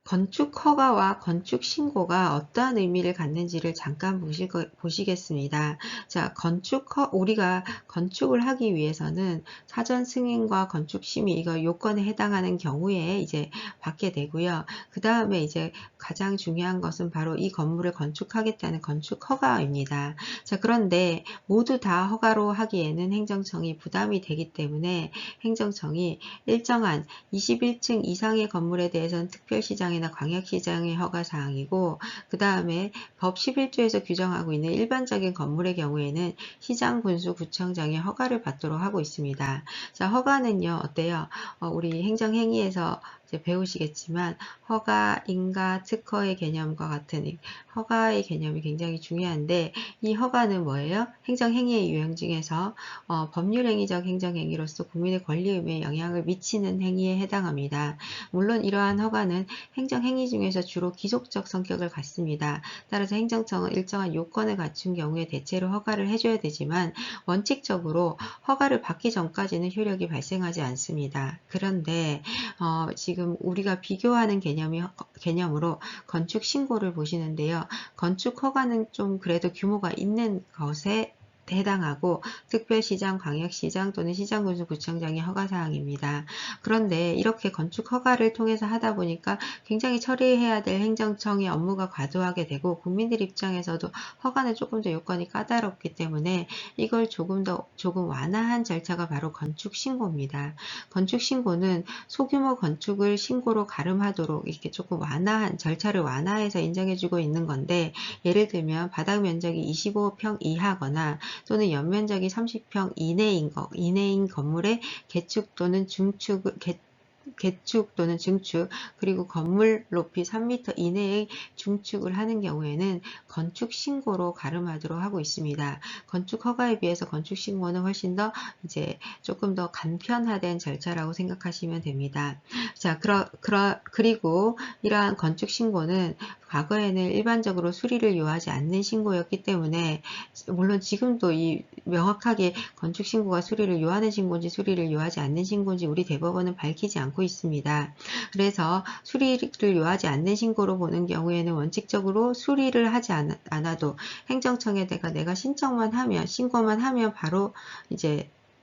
건축 허가와 건축 신고가 어떠한 의미를 갖는지를 잠깐 보시겠습니다. 자, 우리가 건축을 하기 위해서는 사전 승인과 건축 심의, 이거 요건에 해당하는 경우에 이제 받게 되고요. 그 다음에 이제 가장 중요한 것은 바로 이 건물을 건축하겠다는 건축 허가입니다. 자, 그런데 모두 다 허가로 하기에는 행정청이 부담이 되기 때문에 행정청이 일정한 21층 이상의 건물에 대해서는 특별시장이나 광역시장의 허가사항이고, 그 다음에 법 11조에서 규정하고 있는 일반적인 건물의 경우에는 시장, 군수, 구청장의 허가를 받도록 하고 있습니다. 자, 허가는요, 어때요? 우리 행정행위에서 이제 배우시겠지만 허가, 인가, 특허의 개념과 같은 허가의 개념이 굉장히 중요한데, 이 허가는 뭐예요? 행정행위의 유형 중에서 법률행위적 행정행위로서 국민의 권리 의무에 영향을 미치는 행위에 해당합니다. 물론 이러한 허가는 행정행위 중에서 주로 기속적 성격을 갖습니다. 따라서 행정청은 일정한 요건을 갖춘 경우에 대체로 허가를 해줘야 되지만 원칙적으로 허가를 받기 전까지는 효력이 발생하지 않습니다. 그런데 지금 우리가 비교하는 개념으로 건축 신고를 보시는데요. 건축 허가는 좀 그래도 규모가 있는 것에 해당하고 특별시장, 광역시장 또는 시장군수, 구청장의 허가사항입니다. 그런데 이렇게 건축 허가를 통해서 하다 보니까 굉장히 처리해야 될 행정청의 업무가 과도하게 되고, 국민들 입장에서도 허가는 조금 더 요건이 까다롭기 때문에 이걸 조금 완화한 절차가 바로 건축 신고입니다. 건축 신고는 소규모 건축을 신고로 가름하도록 이렇게 조금 절차를 완화해서 인정해주고 있는 건데, 예를 들면 바닥 면적이 25평 이하거나 또는 연면적이 30평 이내인 건물의 개축 또는 개축 또는 증축, 그리고 건물 높이 3m 이내의 중축을 하는 경우에는 건축 신고로 가름하도록 하고 있습니다. 건축 허가에 비해서 건축 신고는 훨씬 더 이제 조금 더 간편화된 절차라고 생각하시면 됩니다. 자, 그리고 이러한 건축 신고는 과거에는 일반적으로 수리를 요하지 않는 신고였기 때문에, 물론 지금도 이 명확하게 건축 신고가 수리를 요하는 신고인지 수리를 요하지 않는 신고인지 우리 대법원은 밝히지 않고 있습니다. 그래서 수리를 요하지 않는 신고로 보는 경우에는 원칙적으로 수리를 하지 않아도 행정청에다가 내가 신고만 하면 바로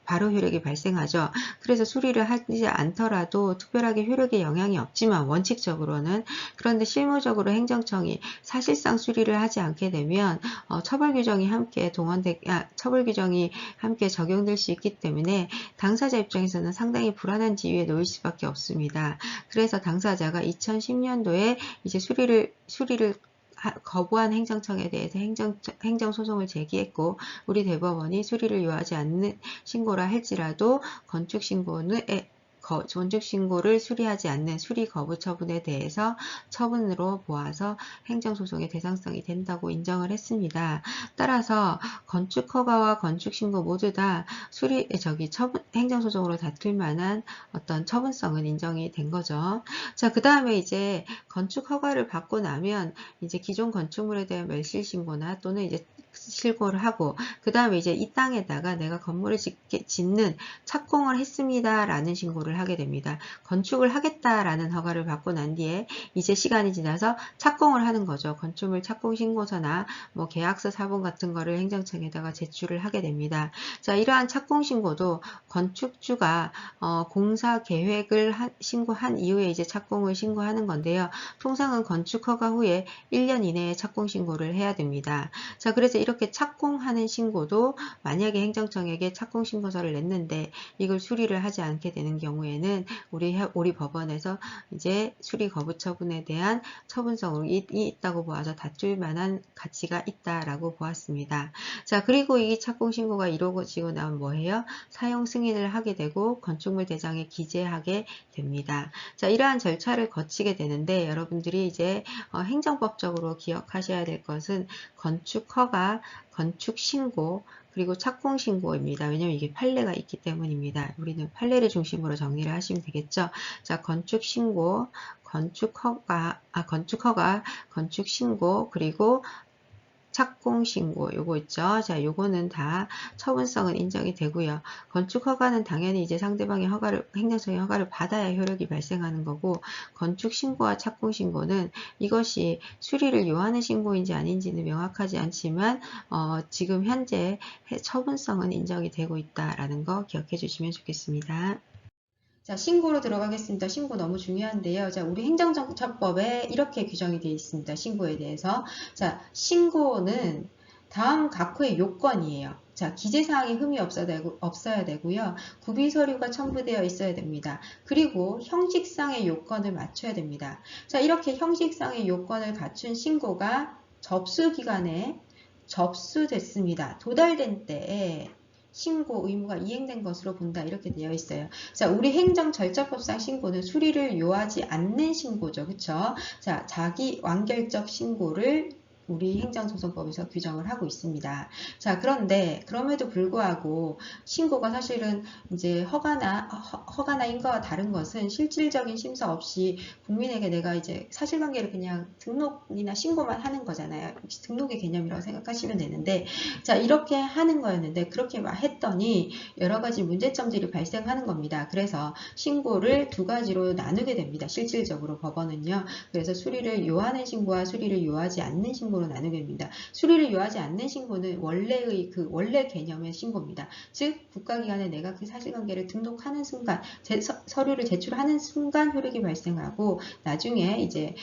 효력이 발생하죠. 그래서 수리를 하지 않더라도 특별하게 효력에 영향이 없지만 원칙적으로는, 그런데 실무적으로 행정청이 사실상 수리를 하지 않게 되면 처벌 규정이 함께 적용될 수 있기 때문에 당사자 입장에서는 상당히 불안한 지위에 놓일 수밖에 없습니다. 그래서 당사자가 2010년도에 이제 수리를 거부한 행정청에 대해서 행정소송을 제기했고, 우리 대법원이 수리를 요하지 않는 신고라 할지라도 건축신고를 수리하지 않는 수리 거부 처분에 대해서 처분으로 보아서 행정소송의 대상성이 된다고 인정을 했습니다. 따라서 건축허가와 건축신고 모두 다 행정소송으로 다툴 만한 어떤 처분성은 인정이 된 거죠. 자, 그 다음에 이제 건축허가를 받고 나면 이제 기존 건축물에 대한 멸실신고나 또는 이제 실고를 하고, 그 다음에 이제 이 땅에다가 내가 건물을 짓는 착공을 했습니다 라는 신고를 하게 됩니다. 건축을 하겠다라는 허가를 받고 난 뒤에 이제 시간이 지나서 착공을 하는 거죠. 건축물 착공 신고서나 뭐 계약서 사본 같은 거를 행정청에다가 제출을 하게 됩니다. 자, 이러한 착공 신고도 건축주가 공사 계획을 신고한 이후에 이제 착공을 신고하는 건데요. 통상은 건축 허가 후에 1년 이내에 착공 신고를 해야 됩니다. 자, 그래서 이렇게 착공하는 신고도 만약에 행정청에게 착공 신고서를 냈는데 이걸 수리를 하지 않게 되는 경우에는 우리 법원에서 이제 수리 거부 처분에 대한 처분성이 있다고 보아서 다툴 만한 가치가 있다라고 보았습니다. 자, 그리고 이 착공 신고가 이루어지고 나면 뭐해요? 사용 승인을 하게 되고 건축물 대장에 기재하게 됩니다. 자, 이러한 절차를 거치게 되는데, 여러분들이 이제 행정법적으로 기억하셔야 될 것은 건축 허가, 건축 신고, 그리고 착공 신고입니다. 왜냐면 이게 판례가 있기 때문입니다. 우리는 판례를 중심으로 정리를 하시면 되겠죠. 자, 건축 신고, 건축 허가, 건축 신고, 그리고 착공신고 요거 있죠. 자, 요거는 다 처분성은 인정이 되고요. 건축 허가는 당연히 이제 상대방의 허가를, 행정적인 허가를 받아야 효력이 발생하는 거고, 건축 신고와 착공 신고는 이것이 수리를 요하는 신고인지 아닌지는 명확하지 않지만 지금 현재 처분성은 인정이 되고 있다라는 거 기억해 주시면 좋겠습니다. 자, 신고로 들어가겠습니다. 신고 너무 중요한데요. 자, 우리 행정정처법에 이렇게 규정이 되어 있습니다. 신고에 대해서. 자, 신고는 다음 각호의 요건이에요. 자, 기재사항에 흠이 없어야 되고요. 구비서류가 첨부되어 있어야 됩니다. 그리고 형식상의 요건을 맞춰야 됩니다. 자, 이렇게 형식상의 요건을 갖춘 신고가 접수기간에 접수됐습니다. 도달된 때에 신고 의무가 이행된 것으로 본다. 이렇게 되어 있어요. 자, 우리 행정절차법상 신고는 수리를 요하지 않는 신고죠. 그쵸? 자, 자기 완결적 신고를 우리 행정소송법에서 규정을 하고 있습니다. 자, 그런데 그럼에도 불구하고 신고가 사실은 이제 허가나 인가와 다른 것은 실질적인 심사 없이 국민에게 내가 이제 사실관계를 그냥 등록이나 신고만 하는 거잖아요. 등록의 개념이라고 생각하시면 되는데, 자, 이렇게 하는 거였는데 그렇게 막 했더니 여러 가지 문제점들이 발생하는 겁니다. 그래서 신고를 두 가지로 나누게 됩니다. 실질적으로 법원은요. 그래서 수리를 요하는 신고와 수리를 요하지 않는 신고로 나누게 됩니다. 수리를 요하지 않는 신고는 원래 개념의 신고입니다. 즉 국가기관에 내가 그 사실관계를 등록하는 순간, 서류를 제출하는 순간 효력이 발생하고 나중에 이제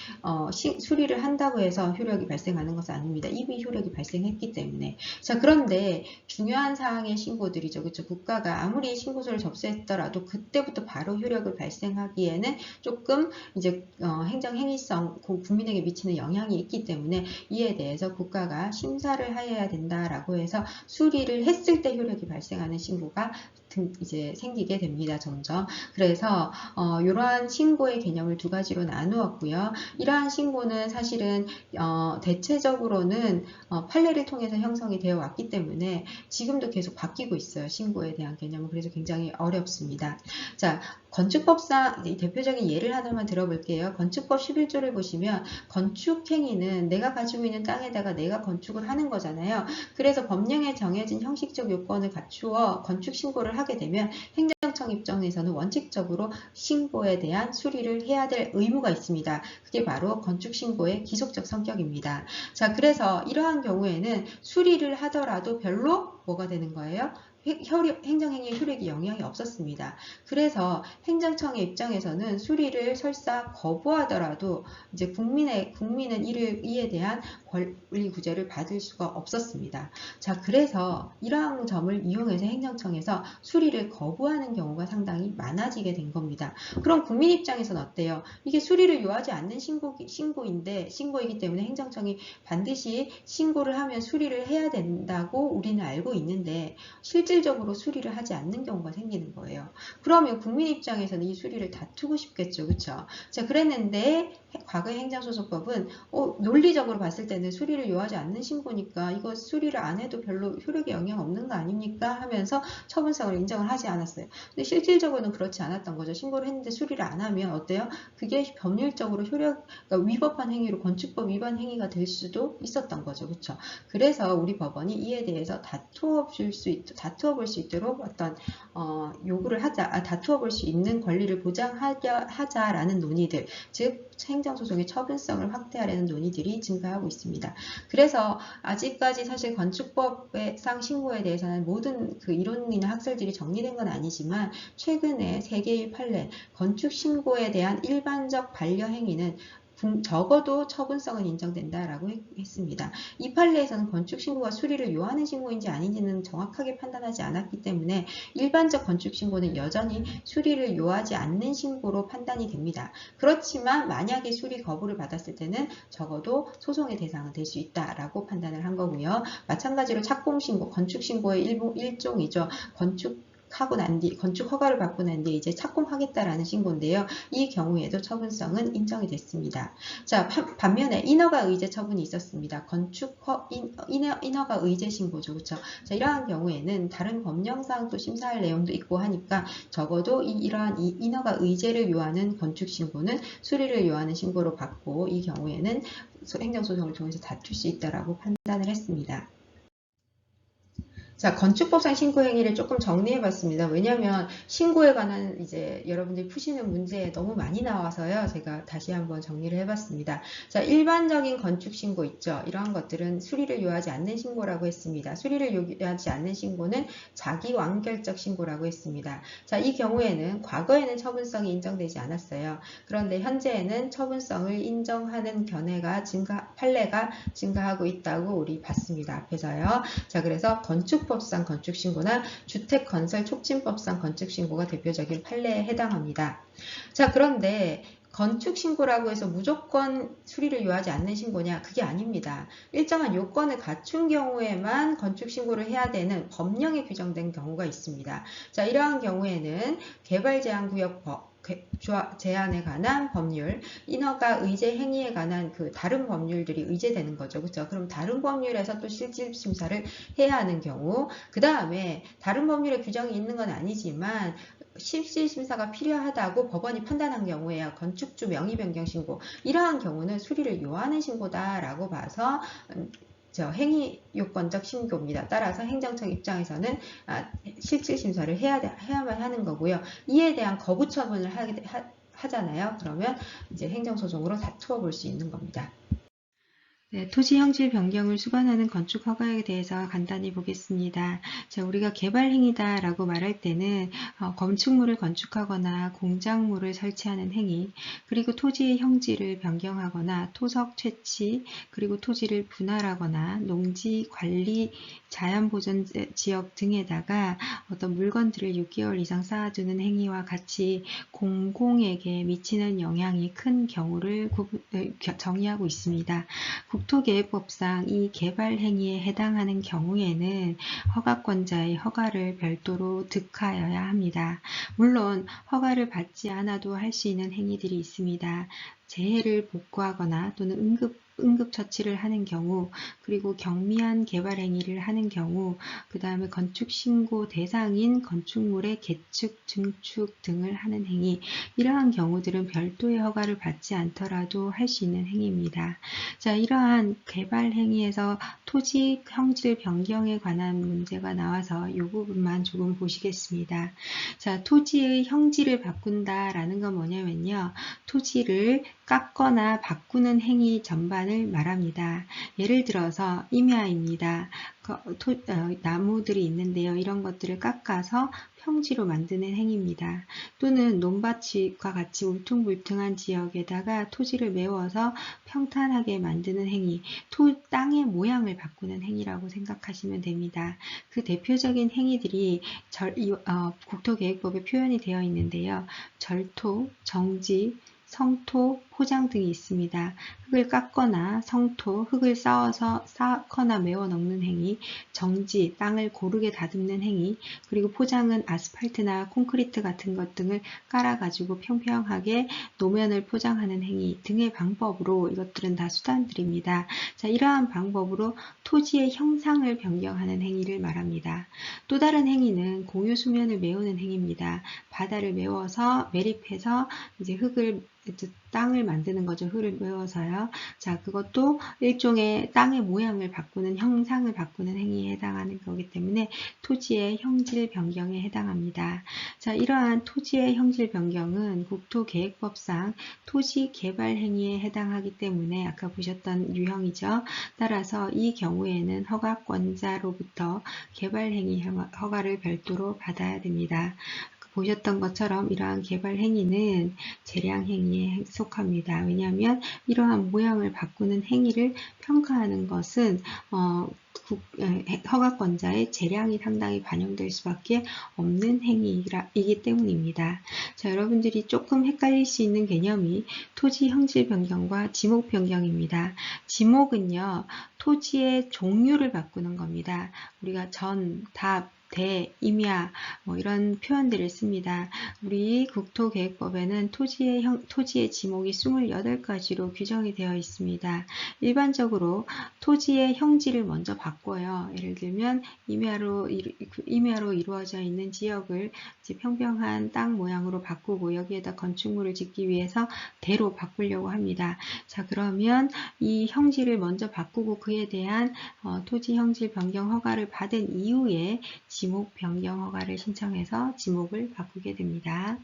수리를 한다고 해서 효력이 발생하는 것은 아닙니다. 이미 효력이 발생했기 때문에. 자, 그런데 중요한 사항의 신고들이죠. 그렇죠? 국가가 아무리 신고서를 접수했더라도 그때부터 바로 효력을 발생하기에는 조금 이제 행정행위성, 국민에게 미치는 영향이 있기 때문에 이에 대해서 국가가 심사를 하여야 된다라고 해서 수리를 했을 때 효력이 발생하는 신고가 이제 생기게 됩니다. 점점. 그래서 이러한 신고의 개념을 두 가지로 나누었고요. 이러한 신고는 사실은 대체적으로는 판례를 통해서 형성이 되어 왔기 때문에 지금도 계속 바뀌고 있어요. 신고에 대한 개념은. 그래서 굉장히 어렵습니다. 자, 건축법상 대표적인 예를 하나만 들어볼게요. 건축법 11조를 보시면 건축행위는 내가 가지고 있는 땅에다가 내가 건축을 하는 거잖아요. 그래서 법령에 정해진 형식적 요건을 갖추어 건축 신고를 하게 되면 행정청 입장에서는 원칙적으로 신고에 대한 수리를 해야 될 의무가 있습니다. 그게 바로 건축 신고의 기속적 성격입니다. 자, 그래서 이러한 경우에는 수리를 하더라도 별로 뭐가 되는 거예요? 행정행위의 효력이 영향이 없었습니다. 그래서 행정청의 입장에서는 수리를 설사 거부하더라도 이제 국민은 이에 대한 권리 구제를 받을 수가 없었습니다. 자, 그래서 이러한 점을 이용해서 행정청에서 수리를 거부하는 경우가 상당히 많아지게 된 겁니다. 그럼 국민 입장에서는 어때요? 이게 수리를 요하지 않는 신고이기 때문에 행정청이 반드시 신고를 하면 수리를 해야 된다고 우리는 알고 있는데 실질적으로 수리를 하지 않는 경우가 생기는 거예요. 그러면 국민 입장에서는 이 수리를 다투고 싶겠죠. 그렇죠? 자, 그랬는데 과거의 행정소송법은 논리적으로 봤을 때는 수리를 요하지 않는 신고니까 이거 수리를 안 해도 별로 효력에 영향 없는 거 아닙니까? 하면서 처분성을 인정을 하지 않았어요. 근데 실질적으로는 그렇지 않았던 거죠. 신고를 했는데 수리를 안 하면 어때요? 그게 법률적으로 그러니까 위법한 행위로 건축법 위반 행위가 될 수도 있었던 거죠. 그렇죠? 그래서 우리 법원이 이에 대해서 다투어 볼 수 있도록 어떤 요구를 다투어 볼 수 있는 권리를 보장하자라는 논의들, 즉 행정소송의 처분성을 확대하려는 논의들이 증가하고 있습니다. 그래서 아직까지 사실 건축법상 신고에 대해서는 모든 그 이론이나 학설들이 정리된 건 아니지만 최근에 3개의 판례, 건축 신고에 대한 일반적 반려 행위는 적어도 처분성은 인정된다라고 했습니다. 이 판례에서는 건축신고가 수리를 요하는 신고인지 아닌지는 정확하게 판단하지 않았기 때문에 일반적 건축신고는 여전히 수리를 요하지 않는 신고로 판단이 됩니다. 그렇지만 만약에 수리 거부를 받았을 때는 적어도 소송의 대상은 될 수 있다라고 판단을 한 거고요. 마찬가지로 착공신고, 건축신고의 일종이죠. 건축하고 난 뒤, 건축 허가를 받고 난 뒤에 이제 착공하겠다라는 신고인데요. 이 경우에도 처분성은 인정이 됐습니다. 자, 반면에 인허가 의제 처분이 있었습니다. 인허가 의제 신고죠. 그렇죠? 자, 이러한 경우에는 다른 법령상 또 심사할 내용도 있고 하니까 적어도 이러한 인허가 의제를 요하는 건축 신고는 수리를 요하는 신고로 받고 이 경우에는 행정소송을 통해서 다툴 수 있다라고 판단을 했습니다. 자, 건축법상 신고 행위를 조금 정리해 봤습니다. 왜냐하면 신고에 관한 이제 여러분들이 푸시는 문제에 너무 많이 나와서요. 제가 다시 한번 정리를 해 봤습니다. 자, 일반적인 건축 신고 있죠. 이러한 것들은 수리를 요하지 않는 신고라고 했습니다. 수리를 요하지 않는 신고는 자기 완결적 신고라고 했습니다. 자, 이 경우에는 과거에는 처분성이 인정되지 않았어요. 그런데 현재에는 처분성을 인정하는 판례가 증가하고 있다고 우리 봤습니다. 앞에서요. 자, 그래서 건축법상 건축신고나 주택건설촉진법상 건축신고가 대표적인 판례에 해당합니다. 자, 그런데 건축신고라고 해서 무조건 수리를 요하지 않는 신고냐? 그게 아닙니다. 일정한 요건을 갖춘 경우에만 건축신고를 해야 되는 법령에 규정된 경우가 있습니다. 자, 이러한 경우에는 개발제한구역법, 제한에 관한 법률, 인허가 의제 행위에 관한 그 다른 법률들이 의제되는 거죠. 그렇죠? 그럼 다른 법률에서 또 실질 심사를 해야 하는 경우, 그 다음에 다른 법률에 규정이 있는 건 아니지만 실질 심사가 필요하다고 법원이 판단한 경우에야 건축주 명의 변경 신고, 이러한 경우는 수리를 요하는 신고다라고 봐서 행위 요건적 신고입니다. 따라서 행정처 입장에서는 실질 심사를 해야만 하는 거고요. 이에 대한 거부 처분을 하잖아요. 그러면 이제 행정소송으로 다투어 볼 수 있는 겁니다. 네, 토지 형질 변경을 수반하는 건축 허가에 대해서 간단히 보겠습니다. 자, 우리가 개발행위다라고 말할 때는 건축물을 건축하거나 공작물을 설치하는 행위, 그리고 토지의 형질을 변경하거나 토석 채취, 그리고 토지를 분할하거나 농지 관리, 자연보전 지역 등에다가 어떤 물건들을 6개월 이상 쌓아두는 행위와 같이 공공에게 미치는 영향이 큰 경우를 정의하고 있습니다. 국토계획법상 이 개발 행위에 해당하는 경우에는 허가권자의 허가를 별도로 득하여야 합니다. 물론 허가를 받지 않아도 할 수 있는 행위들이 있습니다. 재해를 복구하거나 또는 응급처치를 하는 경우, 그리고 경미한 개발 행위를 하는 경우, 그 다음에 건축신고 대상인 건축물의 개축, 증축 등을 하는 행위, 이러한 경우들은 별도의 허가를 받지 않더라도 할 수 있는 행위입니다. 자, 이러한 개발 행위에서 토지 형질 변경에 관한 문제가 나와서 이 부분만 조금 보시겠습니다. 자, 토지의 형질을 바꾼다라는 건 뭐냐면요. 토지를 깎거나 바꾸는 행위 전반을 말합니다. 예를 들어서 임야입니다. 나무들이 있는데요. 이런 것들을 깎아서 평지로 만드는 행위입니다. 또는 논밭과 같이 울퉁불퉁한 지역에다가 토지를 메워서 평탄하게 만드는 행위, 땅의 모양을 바꾸는 행위라고 생각하시면 됩니다. 그 대표적인 행위들이 국토계획법에 표현이 되어 있는데요. 절토, 정지, 성토, 포장 등이 있습니다. 흙을 깎거나 성토, 흙을 쌓거나 메워 넣는 행위, 정지, 땅을 고르게 다듬는 행위, 그리고 포장은 아스팔트나 콘크리트 같은 것 등을 깔아가지고 평평하게 노면을 포장하는 행위 등의 방법으로, 이것들은 다 수단들입니다. 자, 이러한 방법으로 토지의 형상을 변경하는 행위를 말합니다. 또 다른 행위는 공유 수면을 메우는 행위입니다. 바다를 메워서 매립해서 이제 땅을 만드는 거죠. 흙을 메워서요. 자, 그것도 일종의 땅의 모양을 바꾸는, 형상을 바꾸는 행위에 해당하는 거기 때문에 토지의 형질 변경에 해당합니다. 자, 이러한 토지의 형질 변경은 국토계획법상 토지 개발 행위에 해당하기 때문에 아까 보셨던 유형이죠. 따라서 이 경우에는 허가권자로부터 개발 행위 허가를 별도로 받아야 됩니다. 보셨던 것처럼 이러한 개발 행위는 재량 행위에 속합니다. 왜냐하면 이러한 모양을 바꾸는 행위를 평가하는 것은 허가권자의 재량이 상당히 반영될 수밖에 없는 행위이기 때문입니다. 자, 여러분들이 조금 헷갈릴 수 있는 개념이 토지 형질 변경과 지목 변경입니다. 지목은요, 토지의 종류를 바꾸는 겁니다. 우리가 전, 답, 대, 임야 뭐 이런 표현들을 씁니다. 우리 국토계획법에는 토지의 지목이 28가지로 규정이 되어 있습니다. 일반적으로 토지의 형질을 먼저 바꿔요. 예를 들면 임야로 이루어져 있는 지역을 이제 평평한 땅 모양으로 바꾸고 여기에다 건축물을 짓기 위해서 대로 바꾸려고 합니다. 자, 그러면 이 형질을 먼저 바꾸고 그에 대한 토지 형질 변경 허가를 받은 이후에 지목 변경 허가를 신청해서 지목을 바꾸게 됩니다.